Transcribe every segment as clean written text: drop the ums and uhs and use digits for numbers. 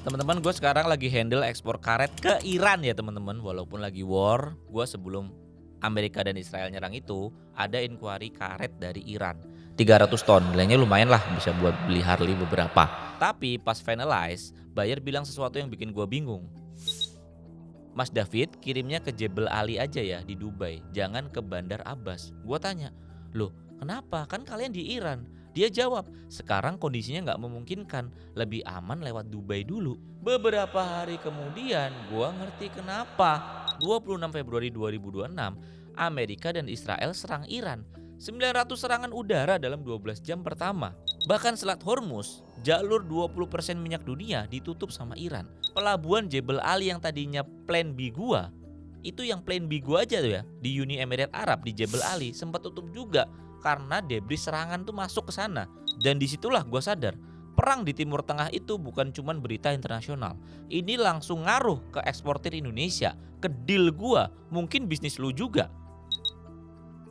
Teman-teman, gue sekarang lagi handle ekspor karet ke Iran ya teman-teman. Walaupun lagi war, gue sebelum Amerika dan Israel nyerang itu ada inquiry karet dari Iran 300 ton, nilainya lumayan lah, bisa buat beli Harley beberapa. Tapi pas finalize, buyer bilang sesuatu yang bikin gue bingung. Mas David, kirimnya ke Jebel Ali aja ya di Dubai, jangan ke Bandar Abbas. Gue tanya, loh kenapa? Kan kalian di Iran. Dia jawab, sekarang kondisinya nggak memungkinkan, lebih aman lewat Dubai dulu. Beberapa hari kemudian, gue ngerti kenapa. 26 Februari 2026, Amerika dan Israel serang Iran. 900 serangan udara dalam 12 jam pertama. Bahkan Selat Hormuz, jalur 20% minyak dunia ditutup sama Iran. Pelabuhan Jebel Ali yang tadinya plan B gua, itu yang plan B gua aja tuh ya, di Uni Emirat Arab di Jebel Ali sempat tutup juga karena debris serangan tuh masuk ke sana. Dan disitulah gua sadar, perang di Timur Tengah itu bukan cuman berita internasional. Ini langsung ngaruh ke eksportir Indonesia, ke deal gua, mungkin bisnis lu juga.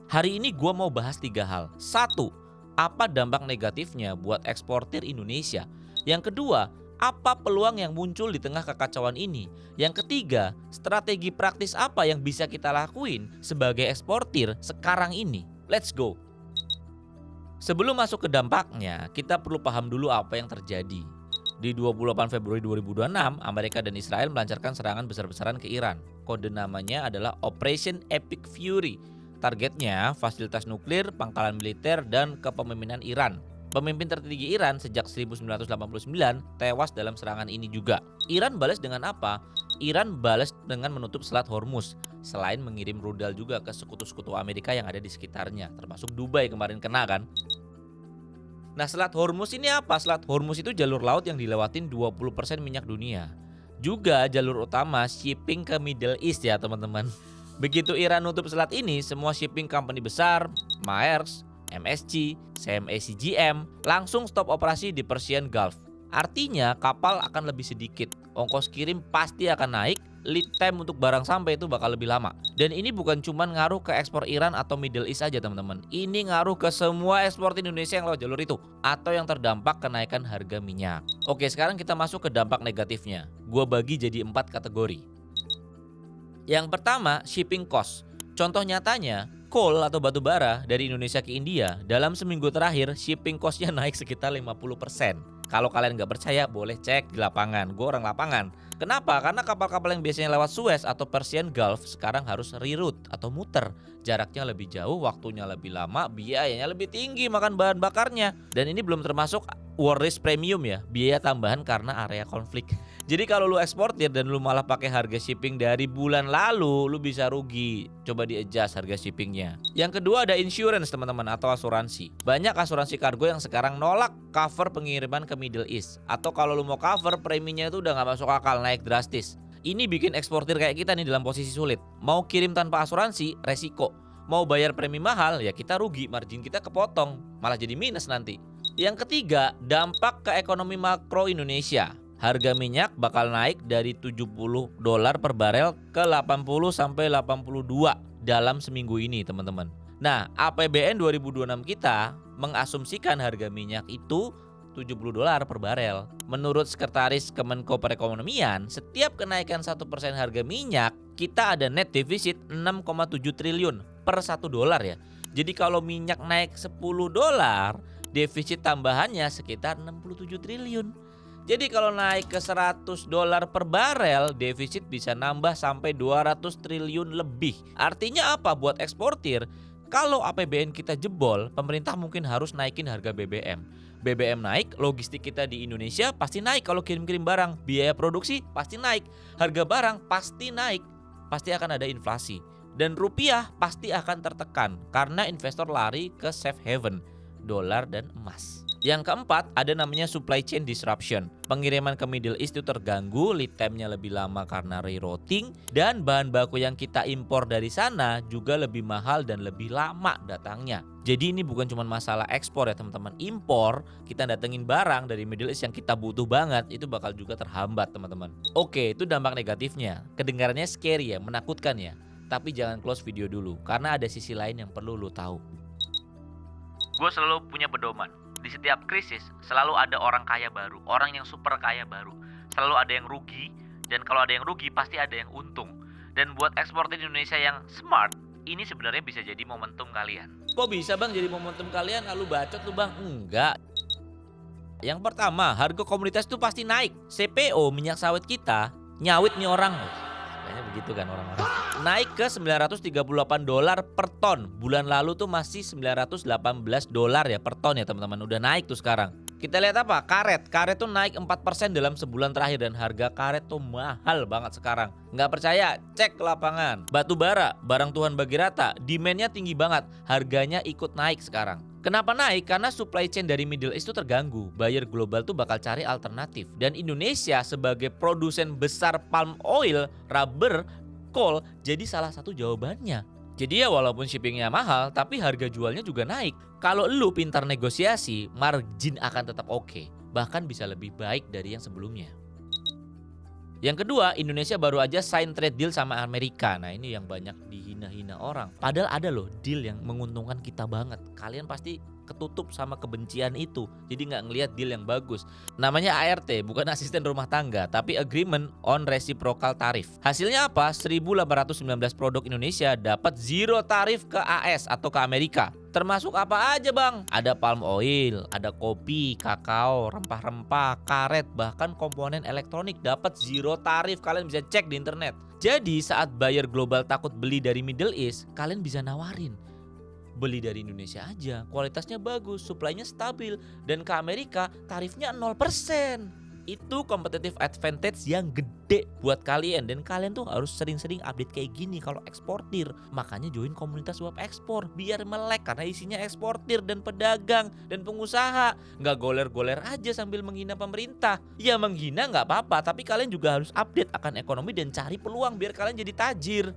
Hari ini gua mau bahas 3 hal. 1, apa dampak negatifnya buat eksportir Indonesia? Yang kedua, apa peluang yang muncul di tengah kekacauan ini? Yang ketiga, strategi praktis apa yang bisa kita lakuin sebagai eksportir sekarang ini? Let's go. Sebelum masuk ke dampaknya, kita perlu paham dulu apa yang terjadi. Di 28 Februari 2026, Amerika dan Israel melancarkan serangan besar-besaran ke Iran. Kode namanya adalah Operation Epic Fury. Targetnya fasilitas nuklir, pangkalan militer, dan kepemimpinan Iran. Pemimpin tertinggi Iran sejak 1989 tewas dalam serangan ini juga. Iran balas dengan apa? Iran balas dengan menutup Selat Hormuz, selain mengirim rudal juga ke sekutu-sekutu Amerika yang ada di sekitarnya, termasuk Dubai kemarin kena kan. Nah, Selat Hormuz ini apa? Selat Hormuz itu jalur laut yang dilewatin 20% minyak dunia. Juga jalur utama shipping ke Middle East ya teman-teman. Begitu Iran nutup selat ini, semua shipping company besar, Maersk, MSC, CMA CGM langsung stop operasi di Persian Gulf. Artinya kapal akan lebih sedikit, ongkos kirim pasti akan naik, lead time untuk barang sampai itu bakal lebih lama. Dan ini bukan cuma ngaruh ke ekspor Iran atau Middle East aja teman-teman. Ini ngaruh ke semua ekspor Indonesia yang lewat jalur itu atau yang terdampak kenaikan harga minyak. Oke, sekarang kita masuk ke dampak negatifnya. Gua bagi jadi 4 kategori. Yang pertama, shipping cost. Contoh nyatanya, coal atau batu bara dari Indonesia ke India dalam seminggu terakhir shipping cost-nya naik sekitar 50%. Kalau kalian nggak percaya boleh cek di lapangan, gue orang lapangan. Kenapa? Karena kapal-kapal yang biasanya lewat Suez atau Persian Gulf sekarang harus reroute atau muter. Jaraknya lebih jauh, waktunya lebih lama, biayanya lebih tinggi makan bahan bakarnya. Dan ini belum termasuk war risk premium ya, biaya tambahan karena area konflik. Jadi kalau lu eksportir dan lu malah pakai harga shipping dari bulan lalu, lu bisa rugi. Coba di-adjust harga shippingnya. Yang kedua ada insurance teman-teman atau asuransi. Banyak asuransi kargo yang sekarang nolak cover pengiriman ke Middle East. Atau kalau lu mau cover, preminya itu udah gak masuk akal, naik drastis. Ini bikin eksportir kayak kita nih dalam posisi sulit. Mau kirim tanpa asuransi, resiko. Mau bayar premi mahal, ya kita rugi, margin kita kepotong. Malah jadi minus nanti. Yang ketiga, dampak ke ekonomi makro Indonesia. Harga minyak bakal naik dari $70 per barel ke 80 sampai 82 dalam seminggu ini, teman-teman. Nah, APBN 2026 kita mengasumsikan harga minyak itu $70 per barel. Menurut Sekretaris Kemenko Perekonomian, setiap kenaikan 1% harga minyak, kita ada net defisit 6,7 triliun per $1 ya. Jadi kalau minyak naik $10, defisit tambahannya sekitar 67 triliun. Jadi kalau naik ke $100 per barel, defisit bisa nambah sampai 200 triliun lebih. Artinya apa buat eksportir? Kalau APBN kita jebol, pemerintah mungkin harus naikin harga BBM. BBM naik, logistik kita di Indonesia pasti naik kalau kirim-kirim barang. Biaya produksi pasti naik, harga barang pasti naik, pasti akan ada inflasi. Dan rupiah pasti akan tertekan karena investor lari ke safe haven, dolar dan emas. Yang keempat, ada namanya supply chain disruption. Pengiriman ke Middle East itu terganggu, lead time-nya lebih lama karena rerouting, dan bahan baku yang kita impor dari sana juga lebih mahal dan lebih lama datangnya. Jadi ini bukan cuma masalah ekspor ya teman-teman. Impor, kita datengin barang dari Middle East yang kita butuh banget, itu bakal juga terhambat teman-teman. Oke, itu dampak negatifnya. Kedengarannya scary ya, menakutkan ya. Tapi jangan close video dulu, karena ada sisi lain yang perlu lo tahu. Gue selalu punya pedoman. Di setiap krisis selalu ada orang kaya baru, orang yang super kaya baru. selalu ada yang rugi. Dan kalau ada yang rugi pasti ada yang untung. Dan buat eksportir Indonesia yang smart, ini sebenarnya bisa jadi momentum kalian. Kok bisa bang jadi momentum kalian? Lalu bacot lu bang? Enggak. Yang pertama, harga komoditas itu pasti naik. CPO minyak sawit kita nyawit nih orang. Kayaknya begitu kan orang-orang. Naik ke $938 per ton. Bulan lalu tuh masih $918 ya per ton ya teman-teman. Udah naik tuh sekarang. Kita lihat apa? Karet. Karet tuh naik 4% dalam sebulan terakhir dan harga karet tuh mahal banget sekarang. Nggak percaya? Cek ke lapangan. Batu bara, barang Tuhan bagi rata, demand-nya tinggi banget. Harganya ikut naik sekarang. Kenapa naik? Karena supply chain dari Middle East itu terganggu. Buyer global tuh bakal cari alternatif. Dan Indonesia sebagai produsen besar palm oil, rubber, coal jadi salah satu jawabannya. Jadi ya walaupun shippingnya mahal, tapi harga jualnya juga naik. Kalau lu pintar negosiasi, margin akan tetap oke. Bahkan bisa lebih baik dari yang sebelumnya. Yang kedua, Indonesia baru aja sign trade deal sama Amerika. Nah ini yang banyak dihina-hina orang. Padahal ada loh deal yang menguntungkan kita banget. Kalian pasti ketutup sama kebencian itu. Jadi nggak ngelihat deal yang bagus. Namanya ART, bukan asisten rumah tangga, tapi Agreement on Reciprocal Tariff. Hasilnya apa? 1.819 produk Indonesia dapat zero tarif ke AS atau ke Amerika. Termasuk apa aja bang? Ada palm oil, ada kopi, kakao, rempah-rempah, karet, bahkan komponen elektronik dapat zero tarif. Kalian bisa cek di internet. Jadi saat buyer global takut beli dari Middle East, kalian bisa nawarin. Beli dari Indonesia aja, kualitasnya bagus, supply-nya stabil, dan ke Amerika tarifnya 0%. Itu competitive advantage yang gede buat kalian. Dan kalian tuh harus sering-sering update kayak gini kalau eksportir. Makanya join komunitas web ekspor biar melek, karena isinya eksportir dan pedagang dan pengusaha. Nggak goler-goler aja sambil menghina pemerintah. Ya menghina nggak apa-apa, tapi kalian juga harus update akan ekonomi dan cari peluang biar kalian jadi tajir.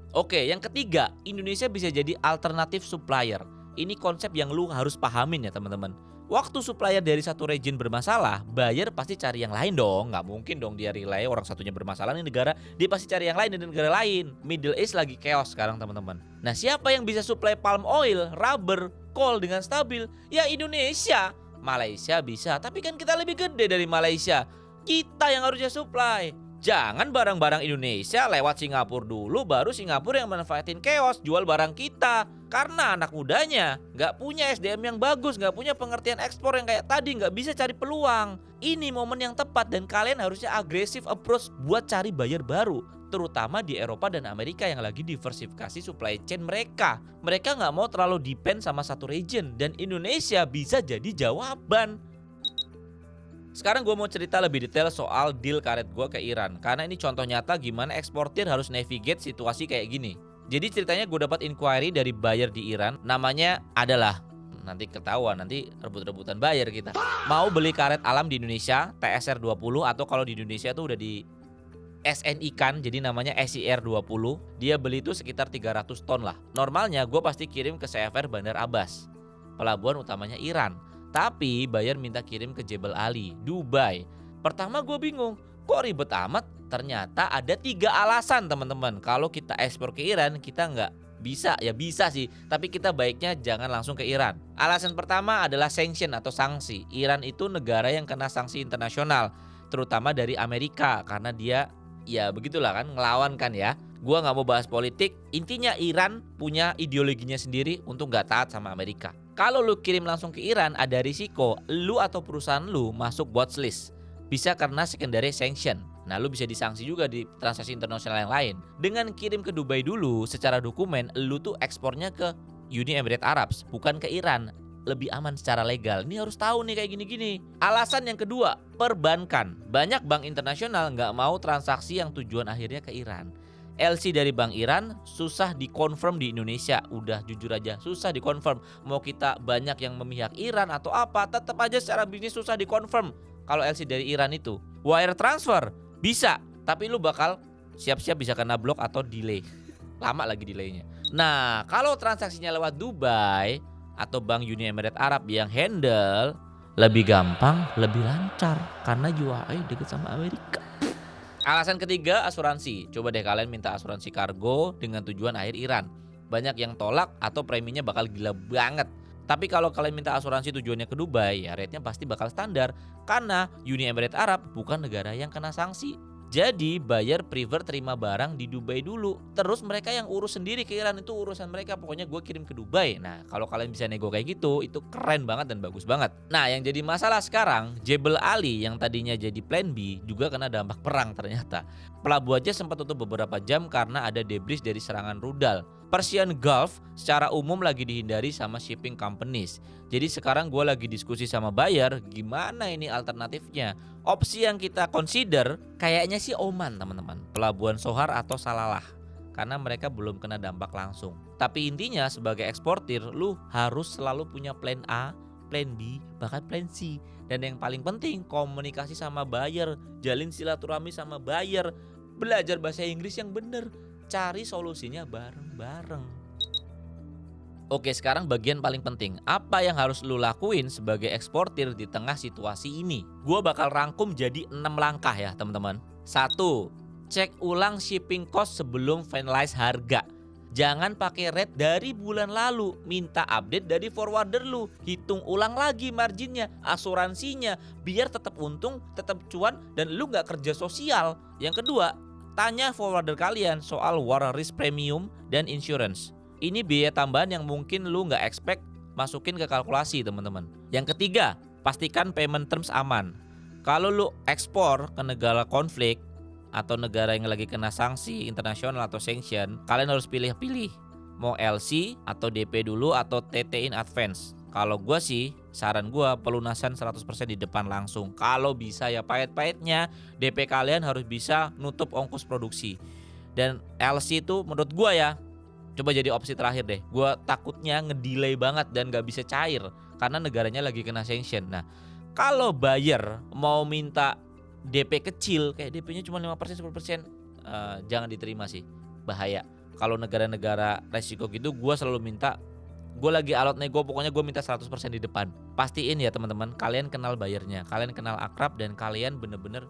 Oke, yang ketiga, Indonesia bisa jadi alternatif supplier. Ini konsep yang lu harus pahamin ya teman-teman. Waktu supplier dari satu region bermasalah, buyer pasti cari yang lain dong. Nggak mungkin dong dia relay orang satunya bermasalah di negara, dia pasti cari yang lain di negara lain. Middle East lagi chaos sekarang teman-teman. Nah siapa yang bisa supply palm oil, rubber, coal dengan stabil? Ya Indonesia. Malaysia bisa, tapi kan kita lebih gede dari Malaysia. Kita yang harusnya supply. Jangan barang-barang Indonesia lewat Singapura dulu, baru Singapura yang manfaatin chaos jual barang kita. Karena anak mudanya nggak punya SDM yang bagus, nggak punya pengertian ekspor yang kayak tadi, nggak bisa cari peluang. Ini momen yang tepat dan kalian harusnya agresif approach buat cari buyer baru. Terutama di Eropa dan Amerika yang lagi diversifikasi supply chain mereka. Mereka nggak mau terlalu depend sama satu region dan Indonesia bisa jadi jawaban. Sekarang gue mau cerita lebih detail soal deal karet gue ke Iran. Karena ini contoh nyata gimana eksportir harus navigate situasi kayak gini. Jadi ceritanya gue dapat inquiry dari buyer di Iran. Namanya adalah, nanti ketahuan, nanti rebut-rebutan buyer kita. Mau beli karet alam di Indonesia, TSR 20, atau kalau di Indonesia tuh udah di SNI kan, jadi namanya SIR 20. Dia beli itu sekitar 300 ton lah. Normalnya gue pasti kirim ke CFR Bandar Abbas, pelabuhan utamanya Iran. Tapi buyer minta kirim ke Jebel Ali, Dubai. Pertama gue bingung, kok ribet amat? Ternyata ada 3 alasan teman-teman. Kalau kita ekspor ke Iran, kita nggak bisa, ya bisa sih, tapi kita baiknya jangan langsung ke Iran. Alasan pertama adalah sanction atau sanksi. Iran itu negara yang kena sanksi internasional, terutama dari Amerika, karena dia, ya begitulah kan, ngelawan kan ya. Gua nggak mau bahas politik, intinya Iran punya ideologinya sendiri untuk nggak taat sama Amerika. Kalau lu kirim langsung ke Iran, ada risiko lu atau perusahaan lu masuk watchlist. Bisa karena secondary sanction. Nah lu bisa disanksi juga di transaksi internasional yang lain. Dengan kirim ke Dubai dulu, secara dokumen lu tuh ekspornya ke Uni Emirat Arab, bukan ke Iran. Lebih aman secara legal. Ini harus tahu nih kayak gini-gini. Alasan yang kedua, perbankan. Banyak bank internasional nggak mau transaksi yang tujuan akhirnya ke Iran. LC dari Bank Iran susah dikonfirm di Indonesia. Udah jujur aja susah dikonfirm. Mau kita banyak yang memihak Iran atau apa, tetap aja secara bisnis susah dikonfirm. Kalau LC dari Iran itu wire transfer bisa, tapi lu bakal siap-siap bisa kena blok atau delay. Lama lagi delaynya. Nah kalau transaksinya lewat Dubai atau Bank Uni Emirat Arab yang handle, lebih gampang, lebih lancar karena UAE deket sama Amerika. Alasan ketiga, asuransi. Coba deh kalian minta asuransi kargo dengan tujuan akhir Iran. Banyak yang tolak atau preminya bakal gila banget. Tapi kalau kalian minta asuransi tujuannya ke Dubai, ya rate-nya pasti bakal standar karena Uni Emirat Arab bukan negara yang kena sanksi. Jadi buyer prefer terima barang di Dubai dulu. Terus mereka yang urus sendiri ke Iran, itu urusan mereka. Pokoknya gue kirim ke Dubai. Nah kalau kalian bisa nego kayak gitu, itu keren banget dan bagus banget. Nah yang jadi masalah sekarang, Jebel Ali yang tadinya jadi plan B juga kena dampak perang ternyata. Pelabuhannya sempat tutup beberapa jam karena ada debris dari serangan rudal. Persian Gulf secara umum lagi dihindari sama shipping companies. Jadi sekarang gue lagi diskusi sama buyer gimana ini alternatifnya. Opsi yang kita consider kayaknya sih Oman teman-teman. Pelabuhan Sohar atau Salalah. Karena mereka belum kena dampak langsung. Tapi intinya sebagai eksportir lu harus selalu punya plan A, plan B, bahkan plan C. Dan yang paling penting komunikasi sama buyer. Jalin silaturahmi sama buyer. Belajar bahasa Inggris yang bener. Cari solusinya bareng-bareng. Oke, sekarang bagian paling penting. Apa yang harus lu lakuin sebagai eksportir di tengah situasi ini? Gua bakal rangkum jadi 6 langkah ya teman-teman. 1. Cek ulang shipping cost sebelum finalize harga. Jangan pakai rate dari bulan lalu. Minta update dari forwarder lu. Hitung ulang lagi marginnya, asuransinya. Biar tetap untung, tetap cuan, dan lu gak kerja sosial. Yang kedua, tanya forwarder kalian soal war risk premium dan insurance. Ini biaya tambahan yang mungkin lu nggak expect masukin ke kalkulasi teman-teman. Yang ketiga, pastikan payment terms aman. Kalau lu ekspor ke negara konflik atau negara yang lagi kena sanksi internasional atau sanction, kalian harus pilih-pilih. Mau LC atau DP dulu atau TT in advance. Kalau gue sih, saran gue pelunasan 100% di depan langsung. Kalau bisa ya pahit-pahitnya DP kalian harus bisa nutup ongkos produksi. Dan LC itu menurut gue ya, coba jadi opsi terakhir deh. Gue takutnya ngedelay banget dan gak bisa cair karena negaranya lagi kena sanction. Nah, kalau buyer mau minta DP kecil, kayak DP-nya cuma 5%, 10%, jangan diterima sih. Bahaya. Kalau negara-negara resiko gitu, gue selalu minta, gue lagi alot nego, pokoknya gue minta 100% di depan. Pastiin ya teman-teman, kalian kenal bayarnya, kalian kenal akrab, dan kalian bener-bener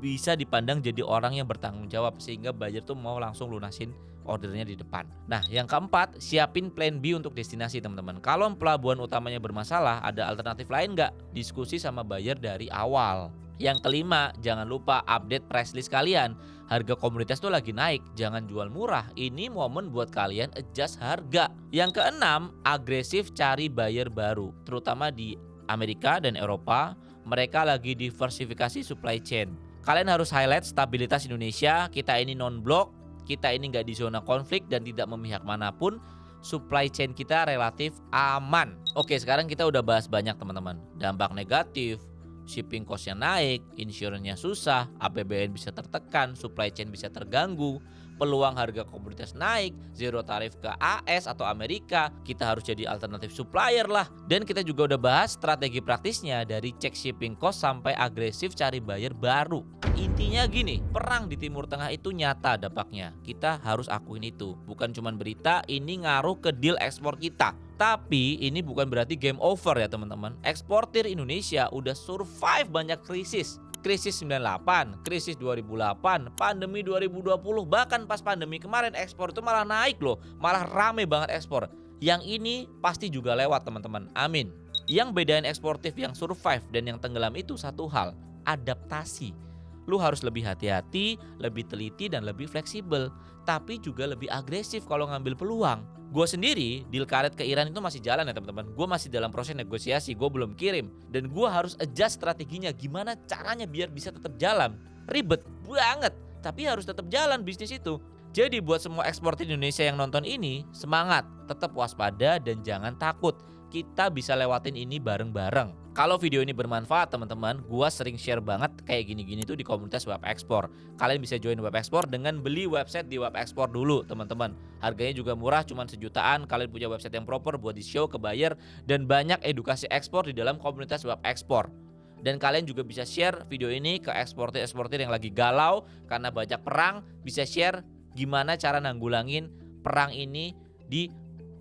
bisa dipandang jadi orang yang bertanggung jawab sehingga buyer tuh mau langsung lunasin ordernya di depan. Nah yang keempat, siapin plan B untuk destinasi teman-teman. Kalau pelabuhan utamanya bermasalah, ada alternatif lain nggak? Diskusi sama buyer dari awal. Yang kelima, jangan lupa update price list kalian. Harga komoditas tuh lagi naik, jangan jual murah. Ini momen buat kalian adjust harga. Yang keenam, agresif cari buyer baru, terutama di Amerika dan Eropa. Mereka lagi diversifikasi supply chain. Kalian harus highlight stabilitas Indonesia, kita ini non-blok, kita ini nggak di zona konflik dan tidak memihak manapun. Supply chain kita relatif aman. Oke, sekarang kita udah bahas banyak teman-teman. Dampak negatif, shipping cost-nya naik, insurance-nya susah, APBN bisa tertekan, supply chain bisa terganggu, peluang harga komoditas naik, zero tarif ke AS atau Amerika, kita harus jadi alternatif supplier lah. Dan kita juga udah bahas strategi praktisnya dari cek shipping cost sampai agresif cari buyer baru. Intinya gini, perang di Timur Tengah itu nyata dampaknya. Kita harus akuin itu. Bukan cuma berita, ini ngaruh ke deal ekspor kita. Tapi ini bukan berarti game over ya teman-teman. Eksportir Indonesia udah survive banyak krisis. Krisis 98, krisis 2008, pandemi 2020. Bahkan pas pandemi kemarin ekspor itu malah naik loh. Malah rame banget ekspor. Yang ini pasti juga lewat teman-teman. Amin. Yang bedain eksportif yang survive dan yang tenggelam itu satu hal. Adaptasi. Lu harus lebih hati-hati, lebih teliti dan lebih fleksibel. Tapi juga lebih agresif kalau ngambil peluang. Gue sendiri, deal karet ke Iran itu masih jalan ya teman-teman. Gue masih dalam proses negosiasi, gue belum kirim. Dan gue harus adjust strateginya, gimana caranya biar bisa tetap jalan. Ribet banget, tapi harus tetap jalan bisnis itu. Jadi buat semua eksportir Indonesia yang nonton ini, semangat, tetap waspada dan jangan takut. Kita bisa lewatin ini bareng-bareng. Kalau video ini bermanfaat teman-teman, gua sering share banget kayak gini-gini tuh di komunitas web ekspor. Kalian bisa join web ekspor dengan beli website di web ekspor dulu teman-teman. Harganya juga murah, cuma sejutaan. Kalian punya website yang proper buat di show ke buyer. Dan banyak edukasi ekspor di dalam komunitas web ekspor. Dan kalian juga bisa share video ini ke eksportir-eksportir yang lagi galau karena banyak perang. Bisa share gimana cara nanggulangin perang ini di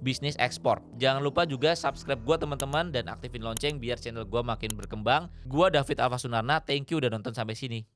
bisnis ekspor. Jangan lupa juga subscribe gue teman-teman dan aktifin lonceng biar channel gue makin berkembang. Gue David Alfa Sunarna, thank you udah nonton sampai sini.